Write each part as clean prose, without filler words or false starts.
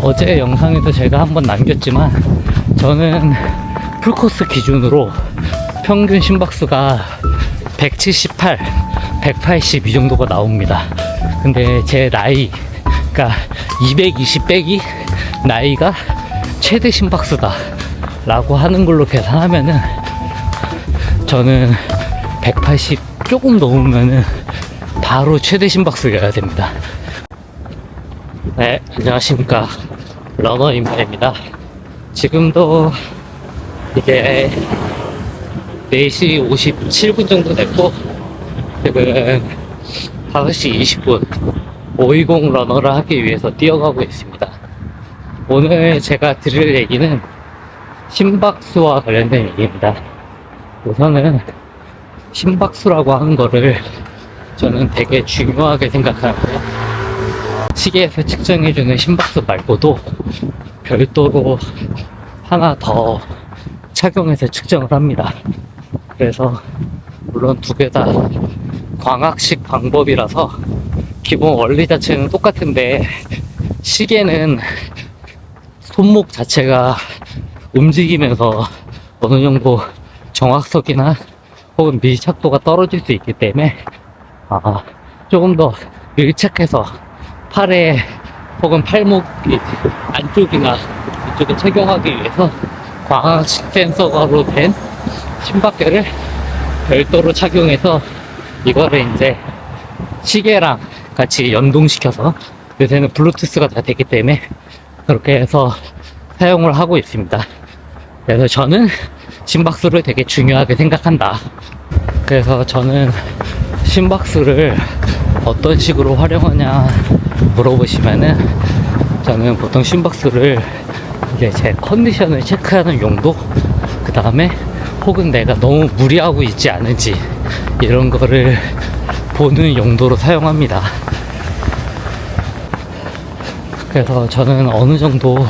어제 영상에도 제가 한번 남겼지만 저는 풀코스 기준으로 평균 심박수가 178, 180 이 정도가 나옵니다. 근데 제 나이, 그러니까 220 빼기 나이가 최대 심박수다 라고 하는 걸로 계산하면은 저는 180 조금 넘으면은 바로 최대 심박수여야 됩니다. 네, 안녕하십니까. 러너 임파입니다. 지금도 이게 4시 57분 정도 됐고, 지금 5시 20분 520 러너를 하기 위해서 뛰어가고 있습니다. 오늘 제가 드릴 얘기는 심박수와 관련된 얘기입니다. 우선은 심박수라고 하는 거를 저는 되게 중요하게 생각하는데, 시계에서 측정해주는 심박수 말고도 별도로 하나 더 착용해서 측정을 합니다. 그래서 물론 두 개 다 광학식 방법이라서 기본 원리 자체는 똑같은데, 시계는 손목 자체가 움직이면서 어느 정도 정확성이나 혹은 밀착도가 떨어질 수 있기 때문에 조금 더 밀착해서 팔에 혹은 팔목 안쪽이나 이쪽에 착용하기 위해서 광학식 센서로 된 심박계를 별도로 착용해서 이거를 이제 시계랑 같이 연동시켜서, 요새는 블루투스가 다 되기 때문에 그렇게 해서 사용을 하고 있습니다. 그래서 저는 심박수를 되게 중요하게 생각한다. 그래서 저는 심박수를 어떤 식으로 활용하냐 물어보시면은, 저는 보통 심박수를 이제 제 컨디션을 체크하는 용도, 그 다음에 혹은 내가 너무 무리하고 있지 않은지 이런 거를 보는 용도로 사용합니다. 그래서 저는 어느 정도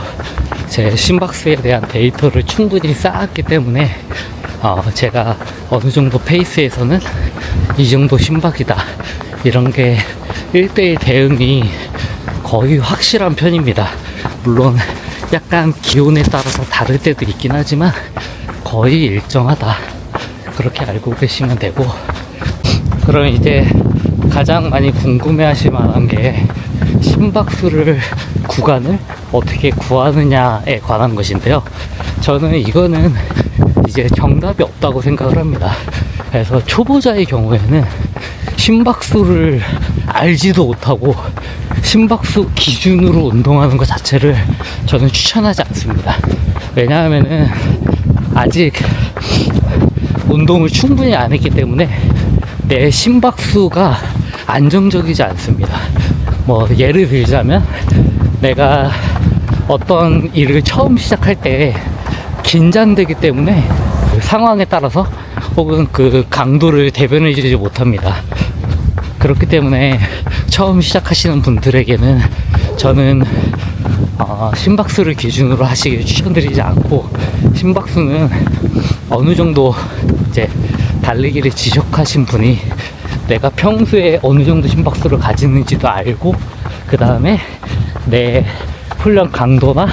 제 심박수에 대한 데이터를 충분히 쌓았기 때문에 제가 어느 정도 페이스에서는 이 정도 심박이다, 이런 게 1대1 대응이 거의 확실한 편입니다. 물론 약간 기온에 따라서 다를 때도 있긴 하지만 거의 일정하다, 그렇게 알고 계시면 되고, 그럼 이제 가장 많이 궁금해 하실 만한 게 심박수를 구간을 어떻게 구하느냐에 관한 것인데요. 저는 이거는 이제 정답이 없다고 생각을 합니다. 그래서 초보자의 경우에는 심박수를 알지도 못하고 심박수 기준으로 운동하는 것 자체를 저는 추천하지 않습니다. 왜냐하면은 아직 운동을 충분히 안 했기 때문에 내 심박수가 안정적이지 않습니다. 뭐 예를 들자면, 내가 어떤 일을 처음 시작할 때 긴장되기 때문에 그 상황에 따라서 혹은 그 강도를 대변해 주지 못합니다. 그렇기 때문에 처음 시작하시는 분들에게는 저는 심박수를 기준으로 하시길 추천드리지 않고, 심박수는 어느 정도 이제 달리기를 지속하신 분이 내가 평소에 어느 정도 심박수를 가지는지도 알고, 그 다음에 내 훈련 강도나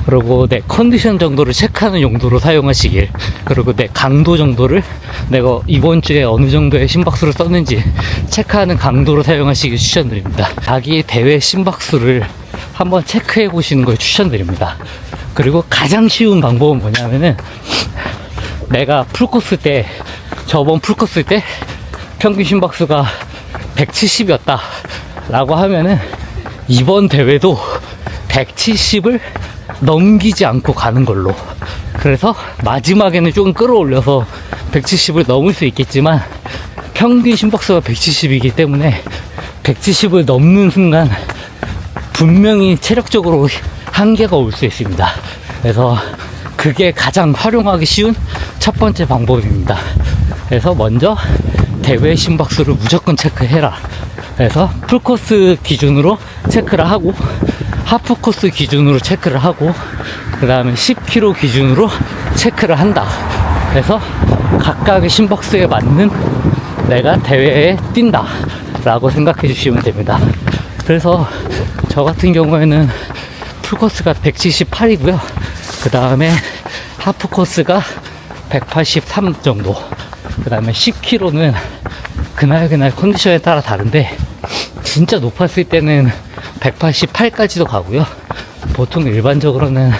그리고 내 컨디션 정도를 체크하는 용도로 사용하시길, 그리고 내 강도 정도를 내가 이번 주에 어느 정도의 심박수를 썼는지 체크하는 강도로 사용하시길 추천드립니다. 자기 대회 심박수를 한번 체크해 보시는 걸 추천드립니다. 그리고 가장 쉬운 방법은 뭐냐면은, 내가 풀코스 때, 저번 풀코스 때 평균 심박수가 170이었다 라고 하면은 이번 대회도 170을 넘기지 않고 가는 걸로. 그래서 마지막에는 조금 끌어올려서 170을 넘을 수 있겠지만, 평균 심박수가 170이기 때문에 170을 넘는 순간 분명히 체력적으로 한계가 올 수 있습니다. 그래서 그게 가장 활용하기 쉬운 첫 번째 방법입니다. 그래서 먼저 대회 심박수를 무조건 체크해라. 그래서 풀코스 기준으로 체크를 하고, 하프코스 기준으로 체크를 하고, 그 다음에 10km 기준으로 체크를 한다. 그래서 각각의 심박수에 맞는 내가 대회에 뛴다 라고 생각해 주시면 됩니다. 그래서 저 같은 경우에는 풀코스가 178이고요. 그 다음에 하프코스가 183 정도. 그 다음에 10km는 그날 컨디션에 따라 다른데, 진짜 높았을 때는 188까지도 가고요. 보통 일반적으로는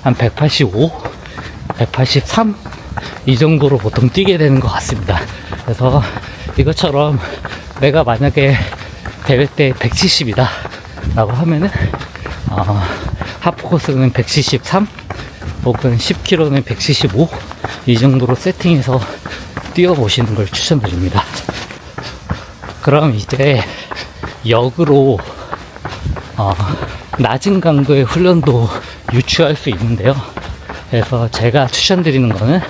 한 185, 183 이 정도로 보통 뛰게 되는 것 같습니다. 그래서 이것처럼 내가 만약에 대회 때 170이다 라고 하면은 하프코스는 173 혹은 10km는 175 이 정도로 세팅해서 뛰어보시는 걸 추천드립니다. 그럼 이제 역으로 낮은 강도의 훈련도 유추할 수 있는데요. 그래서 제가 추천드리는 거는,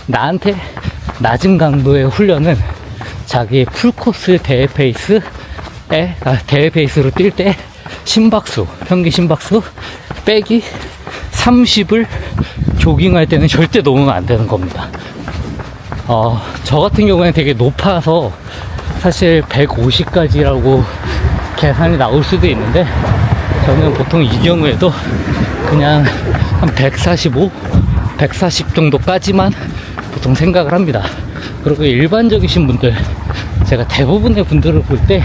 나한테 낮은 강도의 훈련은 자기 풀코스 대회 페이스로 뛸 때 심박수, 평균 심박수 빼기 30을 조깅할 때는 절대 넘으면 안 되는 겁니다. 저 같은 경우에는 되게 높아서 사실 150까지라고 계산이 나올 수도 있는데, 저는 보통 이 경우에도 그냥 한 145, 140 정도까지만 보통 생각을 합니다. 그리고 일반적이신 분들, 제가 대부분의 분들을 볼 때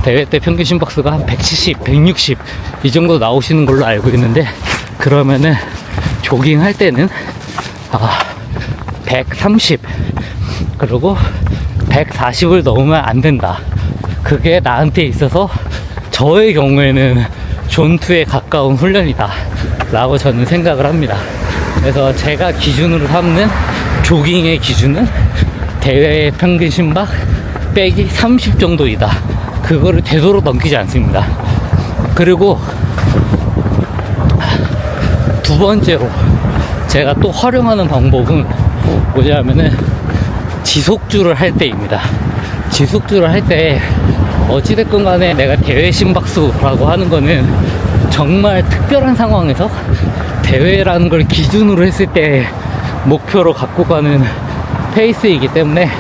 대회 때 평균 심박수가 한 170, 160 이 정도 나오시는 걸로 알고 있는데, 그러면은 조깅할 때는 130 그리고 140을 넘으면 안 된다. 그게 나한테 있어서, 저의 경우에는 존2에 가까운 훈련이다 라고 저는 생각을 합니다. 그래서 제가 기준으로 삼는 조깅의 기준은 대회 평균 심박 빼기 30 정도이다. 그거를 되도록 넘기지 않습니다. 그리고 두 번째로 제가 또 활용하는 방법은 뭐냐면은 지속주를 할 때입니다. 지속주를 할 때 어찌됐건 간에 내가 대회 심박수라고 하는 거는 정말 특별한 상황에서 대회라는 걸 기준으로 했을 때 목표로 갖고 가는 페이스이기 때문에,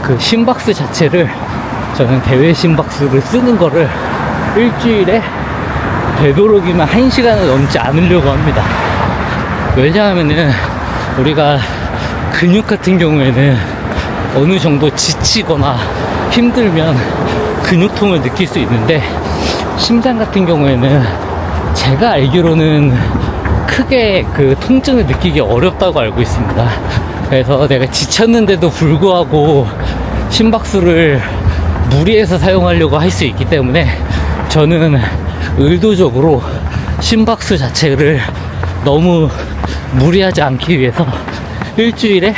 그 심박수 자체를, 저는 대회 심박수를 쓰는 거를 일주일에 되도록이면 1시간을 넘지 않으려고 합니다. 왜냐하면은 우리가 근육 같은 경우에는 어느 정도 지치거나 힘들면 근육통을 느낄 수 있는데, 심장 같은 경우에는 제가 알기로는 크게 그 통증을 느끼기 어렵다고 알고 있습니다. 그래서 내가 지쳤는데도 불구하고 심박수를 무리해서 사용하려고 할 수 있기 때문에, 저는 의도적으로 심박수 자체를 너무 무리하지 않기 위해서 일주일에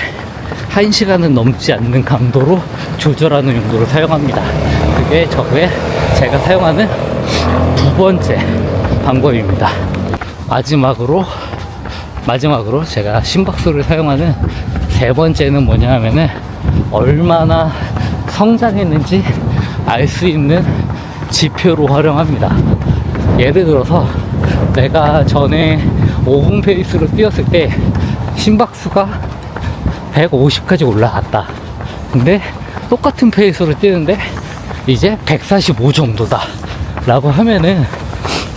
1시간은 넘지 않는 강도로 조절하는 용도로 사용합니다. 그게 제가 사용하는 두 번째 방법입니다. 마지막으로 제가 심박수를 사용하는 세 번째는 뭐냐면은, 얼마나 성장했는지 알 수 있는 지표로 활용합니다. 예를 들어서 내가 전에 5분 페이스로 뛰었을 때 심박수가 150까지 올라갔다. 근데 똑같은 페이스로 뛰는데 이제 145 정도다 라고 하면은,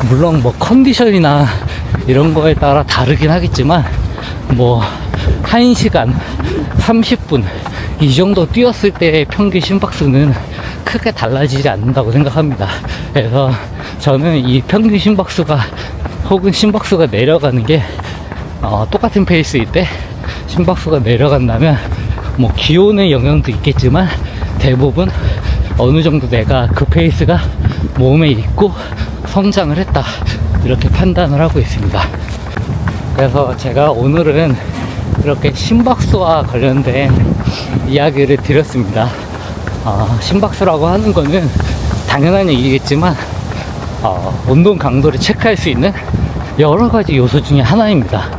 물론 뭐 컨디션이나 이런 거에 따라 다르긴 하겠지만, 뭐 1시간 30분 이 정도 뛰었을 때의 평균 심박수는 크게 달라지지 않는다고 생각합니다. 그래서 저는 이 평균 심박수가 혹은 심박수가 내려가는 게 똑같은 페이스일 때 심박수가 내려간다면, 뭐 기온의 영향도 있겠지만 대부분 어느 정도 내가 그 페이스가 몸에 있고 성장을 했다, 이렇게 판단을 하고 있습니다. 그래서 제가 오늘은 이렇게 심박수와 관련된 이야기를 드렸습니다. 심박수라고 하는 거는 당연한 얘기겠지만 운동 강도를 체크할 수 있는 여러 가지 요소 중에 하나입니다.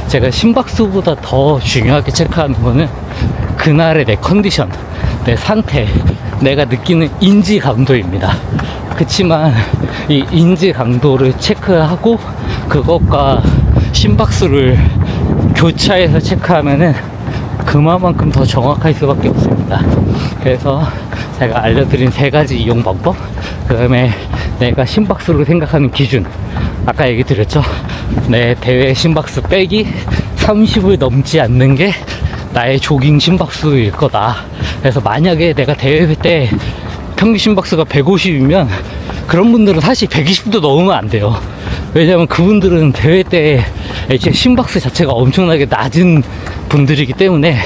제가 심박수보다 더 중요하게 체크하는 거는 그날의 내 컨디션, 내 상태, 내가 느끼는 인지 강도입니다. 그치만 이 인지 강도를 체크하고 그것과 심박수를 교차해서 체크하면은 그만큼 더 정확할 수밖에 없습니다. 그래서 제가 알려드린 세 가지 이용 방법, 그 다음에 내가 심박수를 생각하는 기준, 아까 얘기 드렸죠. 내 대회 심박수 빼기 30을 넘지 않는 게 나의 조깅 심박수일 거다. 그래서 만약에 내가 대회 때 평균 심박수가 150이면 그런 분들은 사실 120도 넘으면 안 돼요. 왜냐면 그분들은 대회 때 애초에 심박수 자체가 엄청나게 낮은 분들이기 때문에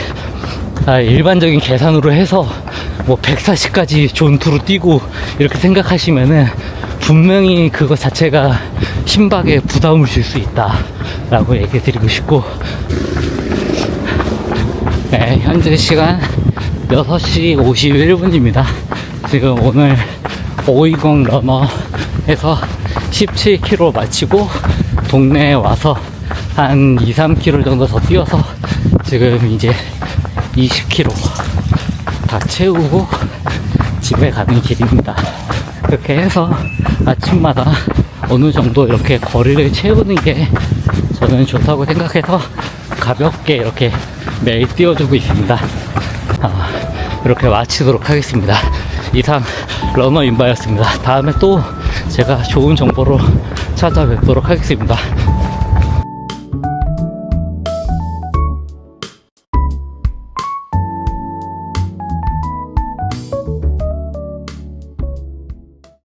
일반적인 계산으로 해서 뭐 140까지 존투로 뛰고 이렇게 생각하시면은 분명히 그거 자체가 심박에 부담을 줄 수 있다 라고 얘기 드리고 싶고, 네, 현재 시간 6시 51분입니다. 지금 오늘 520 러너에서 17km 마치고 동네에 와서 한 2, 3km 정도 더 뛰어서 지금 이제 20km 다 채우고 집에 가는 길입니다. 그렇게 해서 아침마다 어느 정도 이렇게 거리를 채우는 게 저는 좋다고 생각해서 가볍게 이렇게 매일 뛰어주고 있습니다. 이렇게 마치도록 하겠습니다. 이상 러너 인바였습니다. 다음에 또 제가 좋은 정보로 찾아뵙도록 하겠습니다.